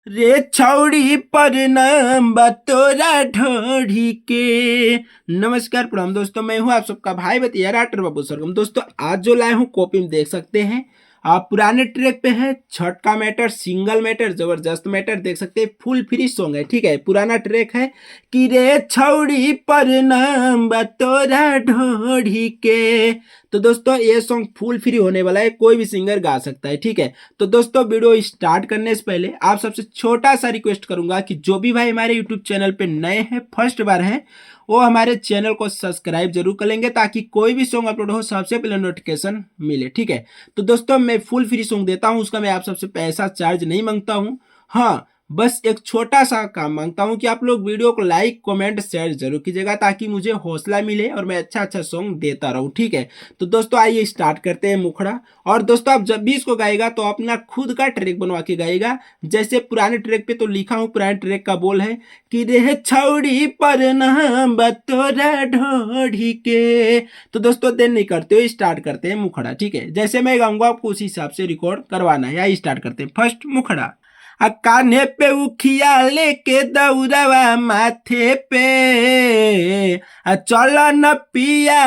रे छौड़ी पर नाम बा तोरा ढोढ़ी के। नमस्कार प्रणाम दोस्तों, मैं हूं आप सबका भाई बतिया राटर बाबू सरगम। दोस्तों आज जो लाए हूं कॉपी में देख सकते हैं, आप पुराने ट्रैक पे है। छठ का मैटर, सिंगल मैटर, जबरदस्त मैटर देख सकते हैं। फुल फ्री सॉन्ग है, ठीक है। पुराना ट्रैक है कि रे छौड़ी पर नाम बा तोरा ढोढ़ी के। तो दोस्तों ये सॉन्ग फुल फ्री होने वाला है, कोई भी सिंगर गा सकता है, ठीक है। तो दोस्तों वीडियो स्टार्ट करने से पहले आप सबसे छोटा सा रिक्वेस्ट करूंगा कि जो भी भाई हमारे यूट्यूब चैनल पे नए हैं, फर्स्ट बार हैं, वो हमारे चैनल को सब्सक्राइब जरूर कर लेंगे ताकि कोई भी सॉन्ग अपलोड हो सबसे पहले नोटिफिकेशन मिले, ठीक है। तो दोस्तों मैं फुल फ्री सॉन्ग देता हूं, उसका मैं आप सबसे पैसा चार्ज नहीं मांगता हूं। हाँ, बस एक छोटा सा काम मांगता हूं कि आप लोग वीडियो को लाइक कमेंट शेयर जरूर कीजिएगा ताकि मुझे हौसला मिले और मैं अच्छा अच्छा सॉन्ग देता रहूं, ठीक है। तो दोस्तों आइए स्टार्ट करते हैं मुखड़ा। और दोस्तों आप जब भी इसको गाएगा तो अपना खुद का ट्रैक बनवा के गाएगा। जैसे पुराने ट्रैक पे तो लिखा हूं, पुराने ट्रैक का बोल है कि रे छौड़ी पर नाम बा तोरा ढोढ़ी के। तो दोस्तों देर नहीं करते हो, स्टार्ट करते हैं मुखड़ा, ठीक है। जैसे मैं गाऊंगा आपको उसी हिसाब से रिकॉर्ड करवाना है। या स्टार्ट करते हैं। फर्स्ट मुखड़ा। आ कान्हे पे उखिया लेके दौड़वा माथे पे, आ चल न पिया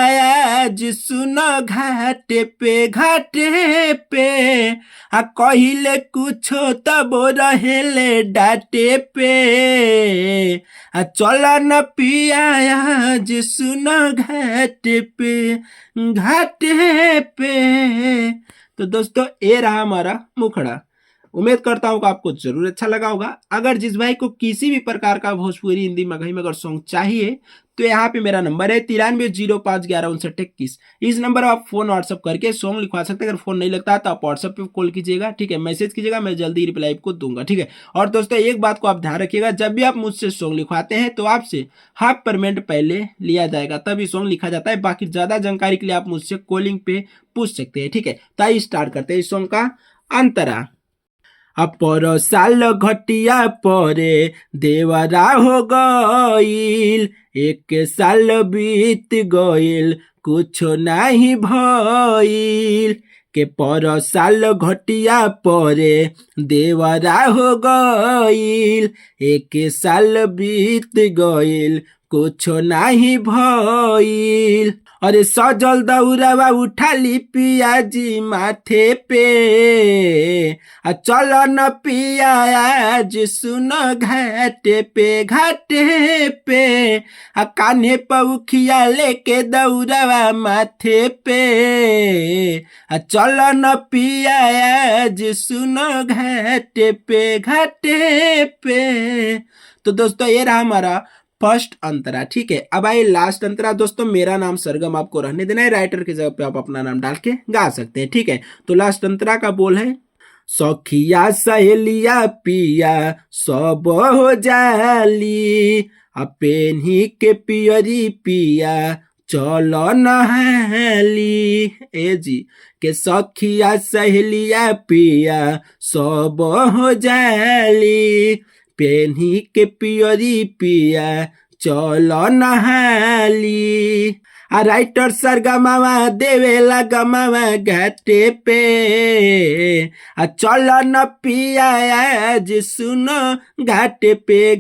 आज सुनो घाटे पे, आ कहिले कुछो तब रहेले डाटे पे, आ चल न पिया आज सुनो घाटे पे। तो दोस्तों ये रहा हमारा मुखड़ा। उम्मीद करता हूँ कि आपको जरूर अच्छा लगा होगा। अगर जिस भाई को किसी भी प्रकार का भोजपुरी हिंदी मगही में अगर सॉन्ग चाहिए तो यहाँ पे मेरा नंबर है 9305115921। इस नंबर पर आप फोन व्हाट्सअप करके सॉन्ग लिखवा सकते हैं। अगर फोन नहीं लगता तो आप व्हाट्सअप पे कॉल कीजिएगा, ठीक है। मैसेज कीजिएगा, मैं जल्दी रिप्लाई आपको दूंगा, ठीक है। और दोस्तों एक बात को आप ध्यान रखिएगा, जब भी आप मुझसे सॉन्ग लिखवाते हैं तो आपसे हाफ पेमेंट पहले लिया जाएगा, तभी सॉन्ग लिखा जाता है। बाकी ज्यादा जानकारी के लिए आप मुझसे कॉलिंग पे पूछ सकते हैं, ठीक है। तो आइए स्टार्ट करते हैं इस सॉन्ग का अंतरा। अपर साल घटिया परे देवरा हो गईल, एक साल बीत गईल कुछ नहीं भइल। के पर साल घटिया परे देवरा हो गईल, एक साल बीत गईल कुछ नहीं भइल। अरे सजल दौड़वा उठाली पियाजी माथे पे, आ चल न पिया आज सुनो घाटे पे, आ कान्हे पउखिया लेके दौड़वा माथे पे, आ चल न पिया आज सुनो घाटे पे। तो दोस्तों ये रहा हमारा फर्स्ट अंतरा, ठीक है। अब आइए लास्ट अंतरा। दोस्तों मेरा नाम सरगम आपको रहने देना है, राइटर की जगह पे आप अपना नाम डाल के गा सकते हैं, ठीक है। तो लास्ट अंतरा का बोल है, सखिया सहेलिया पिया सब हो जाली, आ पेन्ही के पियरी पिया चलो नहाली। ए जी के सखिया सहेलिया पिया सब हो जाली, पेन्ही के पियरी पिया चलो नहाली। आ राइटर सरगमावा देवेला गमावा घाटे पे, आ चल न पिया आज सुनो घाटे पे,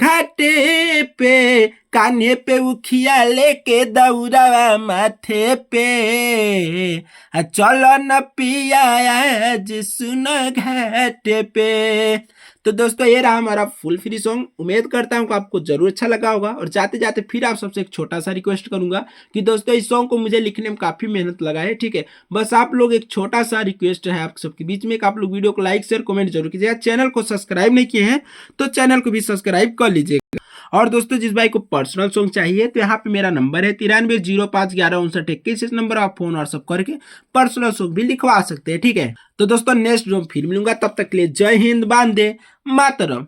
कान्हे पे उखिया लेके दौड़वा माथे पे, आ चल न पिया आज सुनो घाटे पे। तो दोस्तों ये रहा हमारा फुल फ्री सॉन्ग। उम्मीद करता हूँ कि आपको जरूर अच्छा लगा होगा। और जाते जाते फिर आप सबसे एक छोटा सा रिक्वेस्ट करूंगा कि दोस्तों इस सॉन्ग को मुझे लिखने में काफी मेहनत लगा है, ठीक है। बस आप लोग एक छोटा सा रिक्वेस्ट है आप सबके बीच में, आप लोग वीडियो को लाइक शेयर कमेंट जरूर कीजिएगा। चैनल को सब्सक्राइब नहीं किए हैं तो चैनल को भी सब्सक्राइब कर लीजिएगा। और दोस्तों जिस भाई को पर्सनल सॉन्ग चाहिए तो यहाँ पे मेरा नंबर है 9305115921। इस नंबर आप फोन व्हाट्सअप करके पर्सनल सॉन्ग भी लिखवा सकते हैं, ठीक है। तो दोस्तों नेक्स्ट जो फिर मिलूंगा, तब तक के लिए जय हिंद, वंदे मातरम।